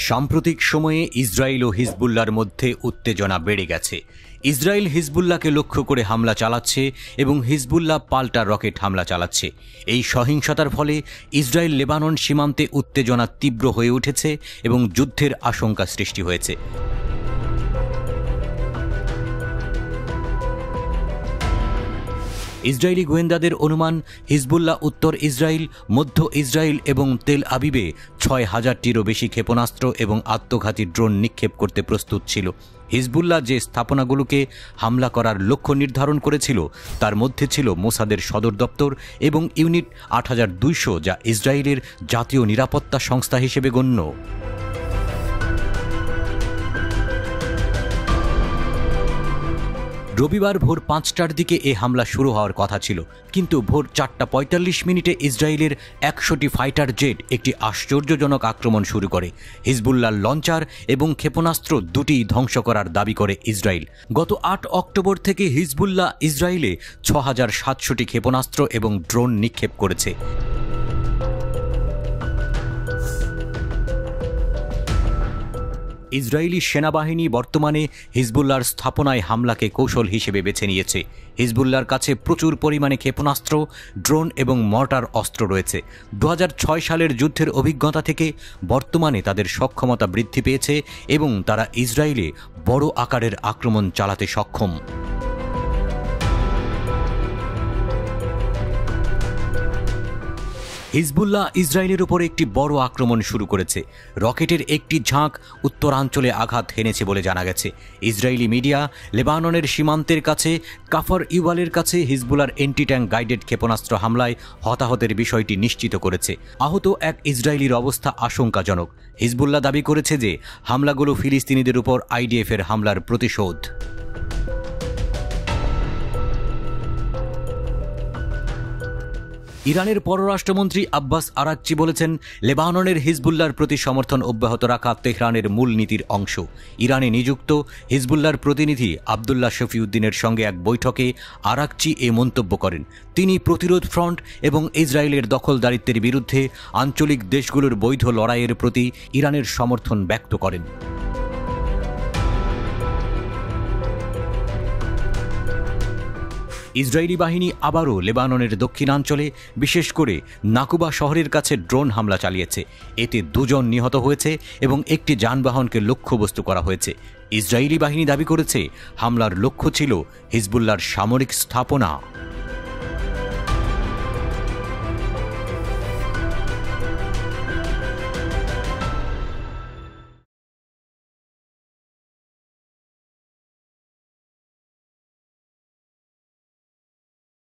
সাম্প্রতিক সময়ে ইসরায়েল ও হিজবুল্লাহর মধ্যে উত্তেজনা বেড়ে গেছে। ইসরায়েল হিজবুল্লাহকে লক্ষ্য করে হামলা চালাচ্ছে এবং হিজবুল্লাহ পাল্টা রকেট হামলা চালাচ্ছে। এই সহিংসতার ফলে ইসরায়েল লেবানন সীমান্তে উত্তেজনা তীব্র হয়ে উঠেছে এবং যুদ্ধের আশঙ্কা সৃষ্টি হয়েছে। ইসরায়েলি গোয়েন্দাদের অনুমান, হিজবুল্লাহ উত্তর ইসরায়েল, মধ্য ইসরায়েল এবং তেল আবিবে ৬,০০০টিরও বেশি ক্ষেপণাস্ত্র এবং আত্মঘাতী ড্রোন নিক্ষেপ করতে প্রস্তুত ছিল। হিজবুল্লাহ যে স্থাপনাগুলোকে হামলা করার লক্ষ্য নির্ধারণ করেছিল তার মধ্যে ছিল মোসাদের সদর দপ্তর এবং ইউনিট ৮২০০, যা ইসরায়েলের জাতীয় নিরাপত্তা সংস্থা হিসেবে গণ্য। রবিবার ভোর ৫টার দিকে এ হামলা শুরু হওয়ার কথা ছিল, কিন্তু ভোর ৪টা ৪৫ ইসরায়েলের ১০০টি ফাইটার জেট একটি আশ্চর্যজনক আক্রমণ শুরু করে। হিজবুল্লাহর লঞ্চার এবং ক্ষেপণাস্ত্র দুটিই ধ্বংস করার দাবি করে ইসরায়েল। গত ৮ অক্টোবর থেকে হিজবুল্লাহ ইসরায়েলে ৬,৭০০টি ক্ষেপণাস্ত্র এবং ড্রোন নিক্ষেপ করেছে। ইসরায়েলি সেনাবাহিনী বর্তমানে হিজবুল্লাহর স্থাপনায় হামলাকে কৌশল হিসেবে বেছে নিয়েছে। হিজবুল্লাহর কাছে প্রচুর পরিমাণে ক্ষেপণাস্ত্র, ড্রোন এবং মর্টার অস্ত্র রয়েছে। ২০০৬ সালের যুদ্ধের অভিজ্ঞতা থেকে বর্তমানে তাদের সক্ষমতা বৃদ্ধি পেয়েছে এবং তারা ইসরায়েলে বড় আকারের আক্রমণ চালাতে সক্ষম। হিজবুল্লাহ ইসরায়েলের উপর একটি বড় আক্রমণ শুরু করেছে। রকেটের একটি ঝাঁক উত্তরাঞ্চলে আঘাত হেনেছে বলে জানা গেছে। ইসরায়েলি মিডিয়া লেবাননের সীমান্তের কাছে কাফর ইওয়ালের কাছে হিজবুল্লাহর এন্টি ট্যাঙ্ক গাইডেড ক্ষেপণাস্ত্র হামলায় হতাহতের বিষয়টি নিশ্চিত করেছে। আহত এক ইসরায়েলির অবস্থা আশঙ্কাজনক। হিজবুল্লাহ দাবি করেছে যে হামলাগুলো ফিলিস্তিনিদের উপর আইডিএফের হামলার প্রতিশোধ। ইরানের পররাষ্ট্রমন্ত্রী আব্বাস আরাকচি বলেছেন, লেবাননের হিজবুল্লাহর প্রতি সমর্থন অব্যাহত রাখা তেহরানের মূল নীতির অংশ। ইরানে নিযুক্ত হিজবুল্লাহর প্রতিনিধি আবদুল্লাহ শফিউদ্দিনের সঙ্গে এক বৈঠকে আরাকচি এ মন্তব্য করেন। তিনি প্রতিরোধ ফ্রন্ট এবং ইসরায়েলের দখলদারিত্বের বিরুদ্ধে আঞ্চলিক দেশগুলোর বৈধ লড়াইয়ের প্রতি ইরানের সমর্থন ব্যক্ত করেন। ইসরায়েলি বাহিনী আবারও লেবাননের দক্ষিণাঞ্চলে, বিশেষ করে নাকুবা শহরের কাছে ড্রোন হামলা চালিয়েছে। এতে ২ জন নিহত হয়েছে এবং একটি যানবাহনকে লক্ষ্যবস্তু করা হয়েছে। ইসরায়েলি বাহিনী দাবি করেছে হামলার লক্ষ্য ছিল হিজবুল্লাহর সামরিক স্থাপনা।